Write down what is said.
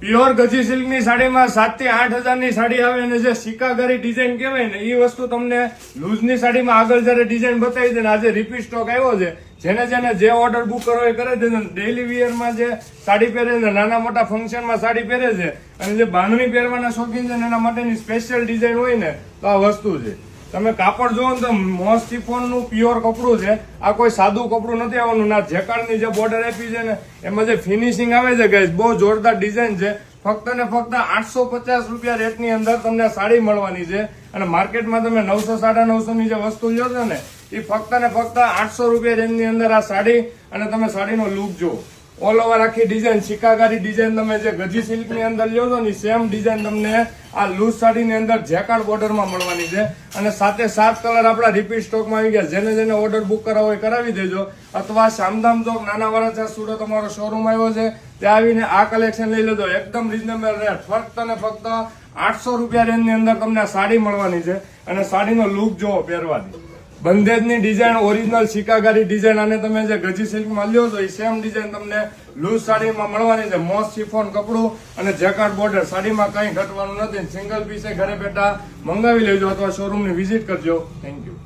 Pure ગજી silk ની સાડીમાં 7 થી 8 હજારની સાડી આવે અને જે શિકાગારી ડિઝાઇન કહેવાય ને એ વસ્તુ તમને લૂઝ ની સાડીમાં આગળ જયારે ડિઝાઇન બતાવી દે ને આજે રિપીટ સ્ટોક આવ્યો છે. જેને જે ઓર્ડર બુક કરવો એ કરે છે. ડેલી વિયરમાં જે સાડી પહેરે છે, નાના મોટા ફંક્શનમાં સાડી પહેરે છે અને જે બાંધણી પહેરવાના શોખીન છે એના માટેની સ્પેશિયલ ડિઝાઇન હોય ને તો આ વસ્તુ છે. તમે કાપડ જોવો ને તો મોસ શિફોન નું પ્યોર કપડું છે. આ કોઈ સાદું કપડું નથી આવવાનું. ના જેકાર્ડની જે બોર્ડર આપી છે ને એમાં જે ફિનિશિંગ આવે છે ગાઈસ બહુ જોરદાર ડિઝાઇન છે. ફક્ત ને ફક્ત 850 રૂપિયા રેટની અંદર તમને સાડી મળવાની છે અને માર્કેટમાં તમે 900 950 ની જે વસ્તુ લ્યો છો ને એ ફક્ત ને ફક્ત 800 રૂપિયા રેન્જની અંદર આ સાડી અને તમે સાડીનો લુક જુઓ. ઓલ ઓવર આખી ડિઝાઇન શિકાગારી ડિઝાઇન તમે જે ગજી સિલ્ક ની અંદર લ્યો છો ને સેમ ડિઝાઇન તમને આ લૂઝ સાડીની અંદર જેકાર્ડ બોર્ડરમાં મળવાની છે અને સાથે 7 કલર આપણા રિપીટ સ્ટોકમાં આવી ગયા. જેને ઓર્ડર બુક કરાવો એ કરાવી દેજો અથવા શામધામ ચોક નાના વરાછા સુરત અમારો શોરૂમ આવ્યો છે ત્યાં આવીને આ કલેક્શન લઈ લેજો. એકદમ રીઝનેબલ રેટ ફક્ત ને ફક્ત 800 રૂપિયા રેન્જની અંદર તમને આ સાડી મળવાની છે અને સાડીનો લુક જોવો પહેરવાની. બંધેજની ડિઝાઇન ઓરિજિનલ શિકાગારી ડિઝાઇન અને તમે જે ગજી સિલ્કમાં લ્યો છો એ સેમ ડિઝાઇન તમને લૂઝ સાડીમાં મળવાની છે. મોસ શિફોન કપડું અને જેકાર્ડ બોર્ડર સાડીમાં કંઈ ઘટવાનું નથી. સિંગલ પીસે ઘરે બેઠા મંગાવી લેજો અથવા શોરૂમની વિઝિટ કરજો. Thank you.